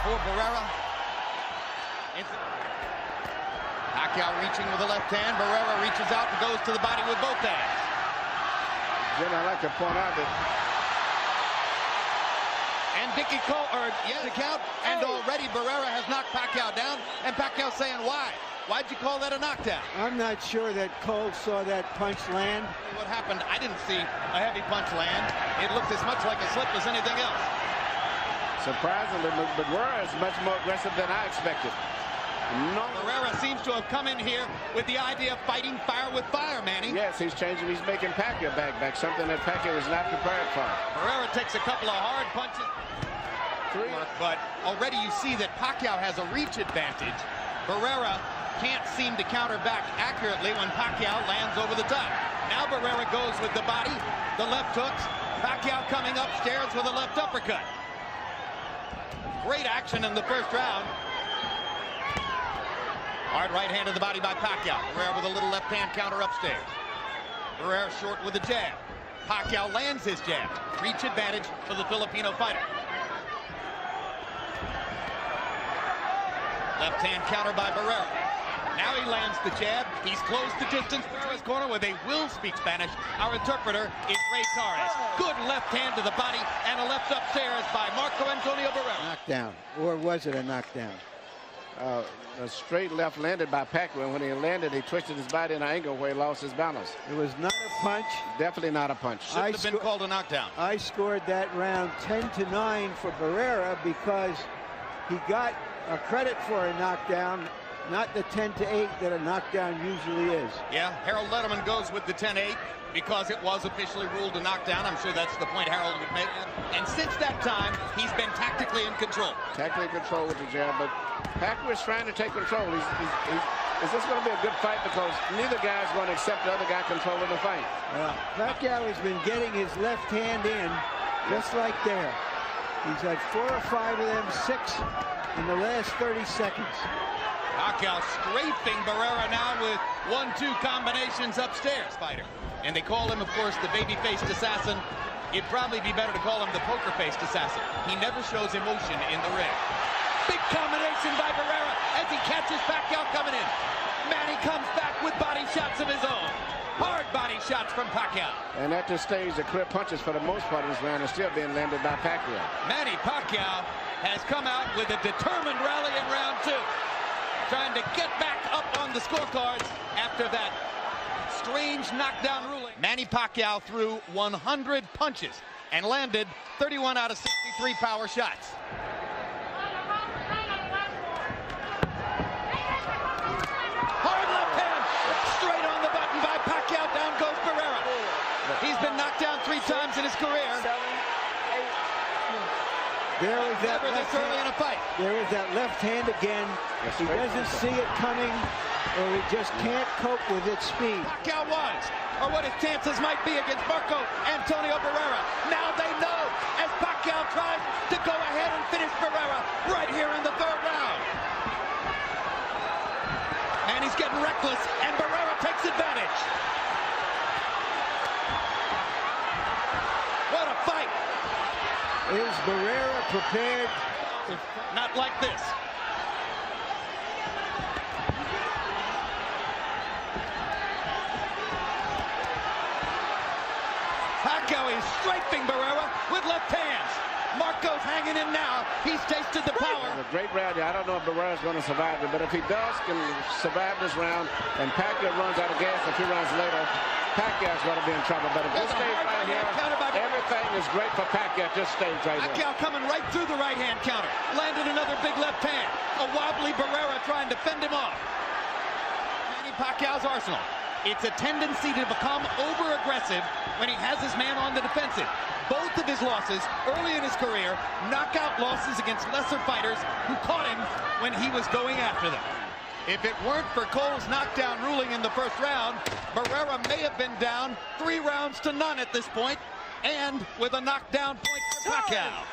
for Barrera. Pacquiao reaching with the left hand. Barrera reaches out and goes to the body with both hands. Jim, I'd like to point out that Dicky Cole, the count, and already Barrera has knocked Pacquiao down, and Pacquiao saying why? Why'd you call that a knockdown? I'm not sure that Cole saw that punch land. What happened? I didn't see a heavy punch land. It looked as much like a slip as anything else. Surprisingly, Barrera is much more aggressive than I expected. No. Barrera seems to have come in here with the idea of fighting fire with fire, Manny. Yes, he's changing. He's making Pacquiao back, something that Pacquiao was not prepared for. Barrera takes a couple of hard punches. But already you see that Pacquiao has a reach advantage. Barrera can't seem to counter back accurately when Pacquiao lands over the top. Now Barrera goes with the body, the left hooks. Pacquiao coming upstairs with a left uppercut. Great action in the first round. Hard right hand to the body by Pacquiao. Barrera with a little left hand counter upstairs. Barrera short with a jab. Pacquiao lands his jab. Reach advantage for the Filipino fighter. Left hand counter by Barrera. Now he lands the jab. He's closed the distance. Barrera's corner where they will speak Spanish. Our interpreter is Ray Torres. Good left hand to the body and a left upstairs by Marco Antonio Barrera. Knockdown, or was it a knockdown? A straight left landed by Pacquiao. When he landed, he twisted his body in an angle where he lost his balance. It was not a punch. Definitely not a punch. Should have been called a knockdown. I scored that round 10-9 for Barrera because he got a credit for a knockdown, not the 10-8 that a knockdown usually is. Yeah, Harold Letterman goes with the 10-8 because it was officially ruled a knockdown. I'm sure that's the point Harold would make. And since that time, he's been tactically in control. Tactically in control with the jab, but Pacquiao is trying to take control. Is this going to be a good fight? Because neither guy's going to accept the other guy controlling the fight. Pacquiao has been getting his left hand in, just like there. He's had 4 or 5 of them, 6 in the last 30 seconds. Pacquiao strafing Barrera now with 1-2 combinations upstairs, fighter. And they call him, of course, the baby-faced assassin. It'd probably be better to call him the poker-faced assassin. He never shows emotion in the ring. Big combination by Barrera as he catches Pacquiao coming in. Manny comes back with body shots of his own. Hard body shots from Pacquiao. And at this stage, the clear punches for the most part of this round are still being landed by Pacquiao. Manny Pacquiao has come out with a determined rally in round 2. Trying to get back up on the scorecards after that strange knockdown ruling. Manny Pacquiao threw 100 punches and landed 31 out of 63 power shots. Hard left hand, straight on the button by Pacquiao. Down goes Barrera. He's been knocked down 3 times in his career. There was that this early in a fight. There was that left hand again. He doesn't see it coming, or he just can't cope with its speed. Pacquiao was, or what his chances might be against Marco Antonio Barrera. Now they know as Pacquiao tries to go ahead and finish Barrera right here in the 3rd round. And he's getting reckless, and Barrera takes advantage. What a fight. Is Barrera prepared? Not like this. Pacquiao is strafing Barrera with left hands. Marco's hanging in now. He's tasted the power. A great round. I don't know if Barrera's going to survive it, but if he does can survive this round and Pacquiao runs out of gas a few rounds later, Pacquiao's going to be in trouble. But if this stays right here, everything is great for Pacquiao. Just stays right here. Pacquiao coming right through the right hand counter. Landed another big left hand. A wobbly Barrera trying to fend him off. Manny Pacquiao's arsenal. It's a tendency to become over-aggressive when he has his man on the defensive. Both of his losses early in his career, knockout losses against lesser fighters who caught him when he was going after them. If it weren't for Cole's knockdown ruling in the first round, Barrera may have been down 3 rounds to none at this point, and with a knockdown point for Pacquiao.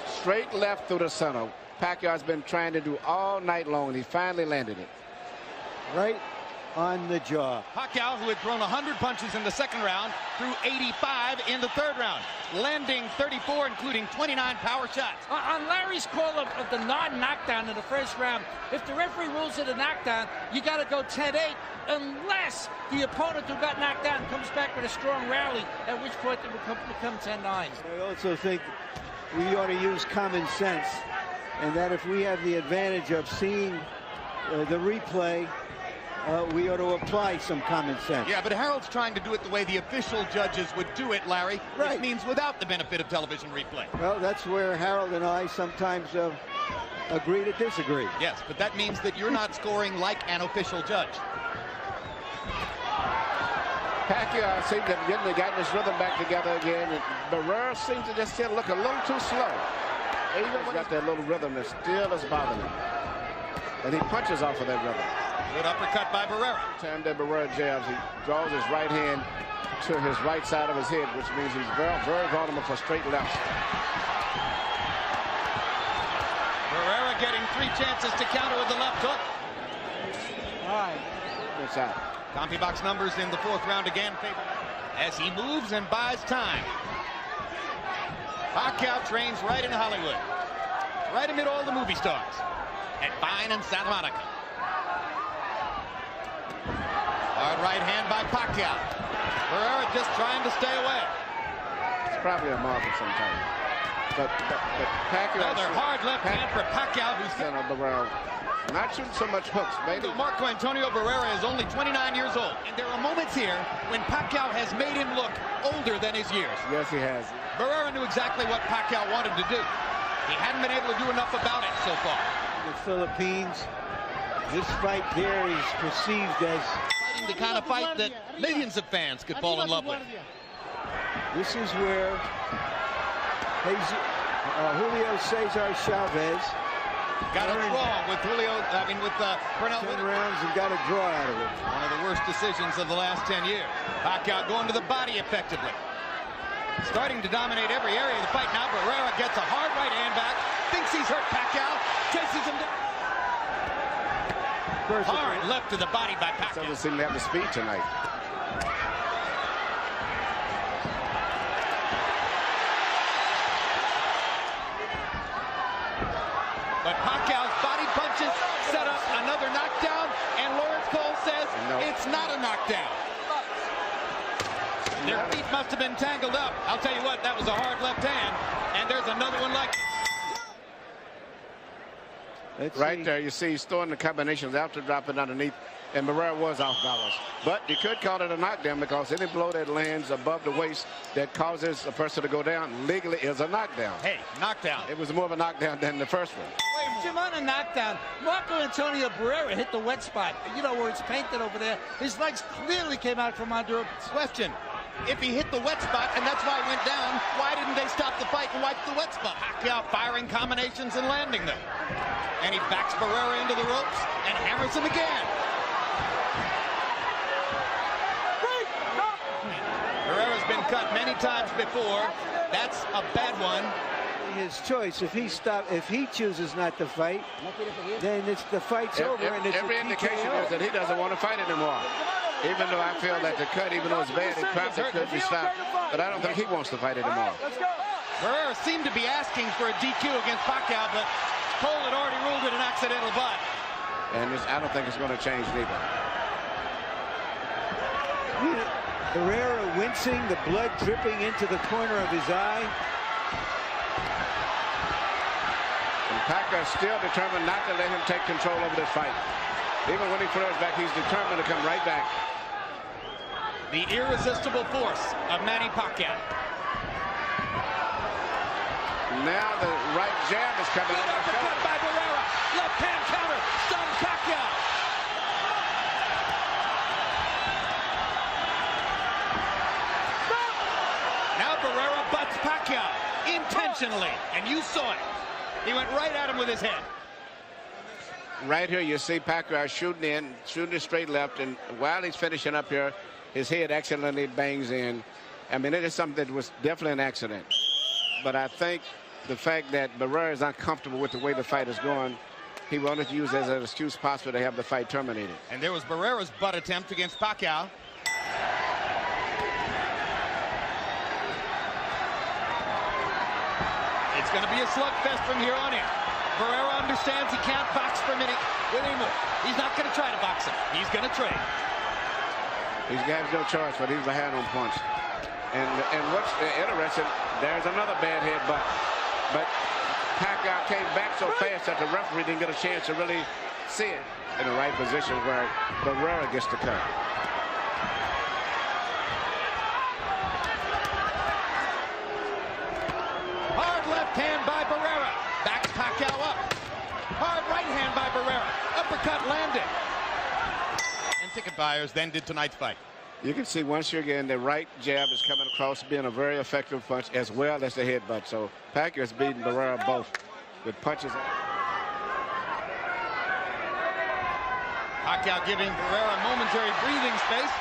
Straight left through the center. Pacquiao's been trying to do all night long, and he finally landed it. Right on the jaw. Pacquiao, who had thrown 100 punches in the second round, threw 85 in the third round, landing 34, including 29 power shots. On Larry's call of the non-knockdown in the first round, if the referee rules it a knockdown, you got to go 10-8, unless the opponent who got knocked down comes back with a strong rally, at which point it will become 10-9. I also think we ought to use common sense, and that if we have the advantage of seeing the replay, we ought to apply some common sense. Yeah, but Harold's trying to do it the way the official judges would do it, Larry, right. Which means without the benefit of television replay. Well, that's where Harold and I sometimes agree to disagree. Yes, but that means that you're not scoring like an official judge. Pacquiao seems to have gotten his rhythm back together again. And Barrera seems to just still look a little too slow. Even when he's got that little rhythm, it still is bothering him. And he punches off of that rhythm. Good uppercut by Barrera. Time that Barrera jabs, he draws his right hand to his right side of his head, which means he's very, very vulnerable for straight lefts. Barrera getting 3 chances to counter with the left hook. All right. Inside. CompuBox numbers in the 4th round again favor as he moves and buys time. Pacquiao trains right in Hollywood, right amid all the movie stars at Vine and Santa Monica. Hard right hand by Pacquiao. Barrera just trying to stay away. It's probably a marker sometime. But Pacquiao. Another hard left hand for Pacquiao, who's Barrera not shooting so much hooks. Maybe. Marco Antonio Barrera is only 29 years old, and there are moments here when Pacquiao has made him look older than his years. Yes, he has. Barrera knew exactly what Pacquiao wanted to do. He hadn't been able to do enough about it so far. The Philippines, this fight there is perceived as Fighting the kind of fight that millions of fans could fall in love with. this is where Julio Cesar Chavez Got it wrong with Pernell. 10 rounds and got a draw out of it. One of the worst decisions of the last 10 years. Pacquiao going to the body effectively. Starting to dominate every area of the fight now. Barrera gets a hard right hand back. Thinks he's hurt Pacquiao. Chases him down. Hard left to the body by Pacquiao. Doesn't seem to have the speed tonight. But Pacquiao's body punches set up another knockdown, and Lawrence Cole says it's not a knockdown. Their feet must have been tangled up. I'll tell you what, that was a hard left hand, and there's another one like right there, you see he's throwing the combinations after dropping underneath, and Barrera was off balance. But you could call it a knockdown because any blow that lands above the waist that causes a person to go down legally is a knockdown. Hey, knockdown. It was more of a knockdown than the first one. Jim, on a knockdown, Marco Antonio Barrera hit the wet spot. You know where it's painted over there. His legs clearly came out from under him. Question. If he hit the wet spot, and that's why he went down, why didn't they stop the fight and wipe the wet spot? Pacquiao firing combinations and landing them. And he backs Barrera into the ropes and hammers him again. Barrera's been cut many times before. That's a bad one. His choice. If he chooses not to fight, then the fight's over. And it's every indication is that he doesn't want to fight anymore. Even though I feel that the cut, even though it's bad, it probably could be stopped. But I don't think he wants to fight anymore. Barrera seemed to be asking for a DQ against Pacquiao, but Cole had already ruled it an accidental butt. And I don't think it's going to change neither. Barrera wincing, the blood dripping into the corner of his eye. And Pacquiao still determined not to let him take control over this fight. Even when he throws back, he's determined to come right back. The irresistible force of Manny Pacquiao. Now the right jab is coming out. Uppercut by Barrera. Left hand counter. Stuns Pacquiao. Now Barrera butts Pacquiao intentionally, and you saw it. He went right at him with his head. Right here, you see Pacquiao shooting a straight left, and while he's finishing up here, his head accidentally bangs in. I mean, it is something that was definitely an accident. But I think the fact that Barrera is uncomfortable with the way the fight is going he wanted to use as an excuse possible to have the fight terminated. And there was Barrera's butt attempt against Pacquiao. It's going to be a slugfest from here on in. Barrera understands he can't box for a minute anymore. He's not going to try to box him. He's going to trade. He's got no choice, but he's behind on punch. And what's interesting, there's another bad headbutt. But Pacquiao came back so fast that the referee didn't get a chance to really see it in the right position where Barrera gets the cut. Hard left hand by Barrera. Backs Pacquiao up. Hard right hand by Barrera. Uppercut landed. And ticket buyers then did tonight's fight. You can see once again the right jab is coming across, being a very effective punch as well as the headbutt. So Pacquiao is beating Barrera both with punches. Pacquiao giving Barrera momentary breathing space.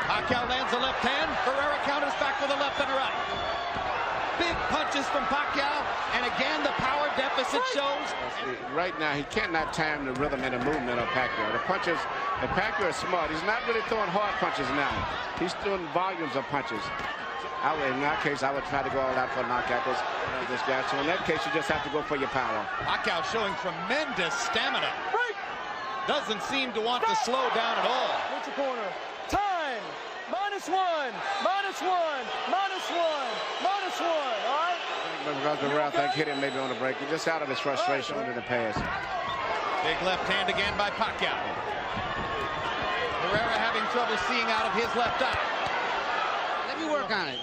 Pacquiao lands a left hand. Barrera counters back with a left and a right. Big punches from Pacquiao, and again the power deficit shows. Right now he cannot time the rhythm and the movement of Pacquiao. The punches, and Pacquiao is smart. He's not really throwing hard punches now. He's throwing volumes of punches. In that case, I would try to go all out for a knockout this guy. So in that case, you just have to go for your power. Pacquiao showing tremendous stamina. Doesn't seem to want to slow down at all. What's the corner? Time! -1, -1, -1, -1, all right? Because Barrera, I think, hit him maybe on the break. He's just out of his frustration under the pass. Big left hand again by Pacquiao. Barrera having trouble seeing out of his left eye. Let me work on it.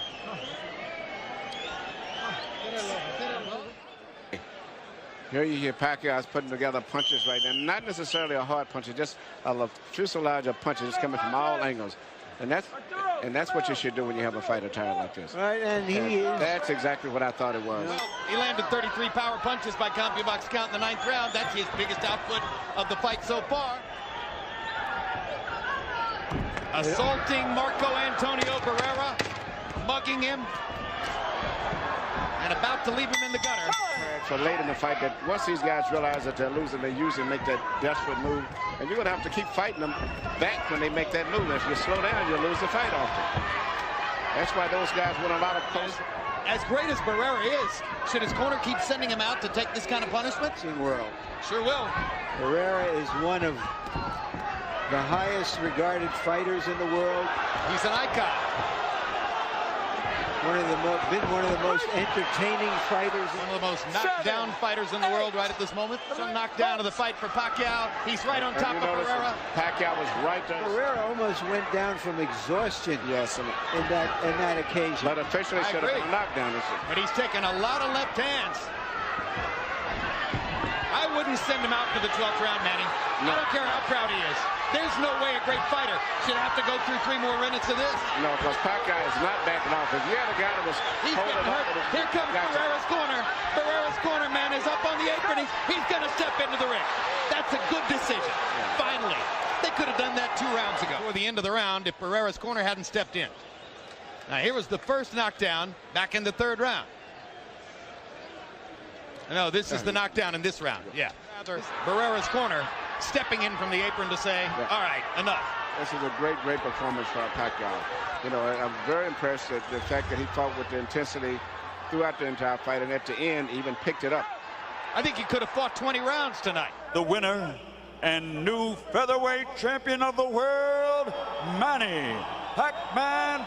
Here you hear Pacquiao's putting together punches right now. Not necessarily a hard punch, just a fuselage of punches coming from all angles. And that's what you should do when you have a fight attire like this. Right, and that's exactly what I thought it was. Well, he landed 33 power punches by CompuBox count in the 9th round. That's his biggest output of the fight so far. Assaulting Marco Antonio Barrera, mugging him, and about to leave him in the gutter. So late in the fight, that once these guys realize that they're losing, they usually make that desperate move. And you're going to have to keep fighting them back when they make that move. If you slow down, you lose the fight often. That's why those guys win a lot of close. As great as Barrera is, should his corner keep sending him out to take this kind of punishment? World. Sure will. Barrera is one of the highest regarded fighters in the world. He's an icon. Been one of the most entertaining fighters. One of the most knocked down fighters in the world right at this moment. Some knockdown of the fight for Pacquiao. He's right on top of Barrera. Pacquiao was right there. Barrera almost went down from exhaustion. Yes, in that occasion. But officially should have been knocked down. But he's taken a lot of left hands. I wouldn't send him out to the 12th round, Manny. No. I don't care how proud he is. There's no way a great fighter should have to go through 3 more minutes of this. No, because Pacquiao is not backing off. If you had a guy that was He's getting hurt. Here comes Barrera's corner. Barrera's corner man is up on the apron. He's going to step into the ring. That's a good decision. Yeah. Finally. They could have done that 2 rounds ago. Before the end of the round, if Barrera's corner hadn't stepped in. Now, here was the first knockdown back in the 3rd round. No, this is the knockdown in this round. Yeah. Barrera's corner stepping in from the apron to say, all right, enough. This is a great performance for Pacquiao. You know, I'm very impressed at the fact that he fought with the intensity throughout the entire fight, and at the end even picked it up. I think he could have fought 20 rounds tonight. The winner and new featherweight champion of the world, Manny Pacquiao.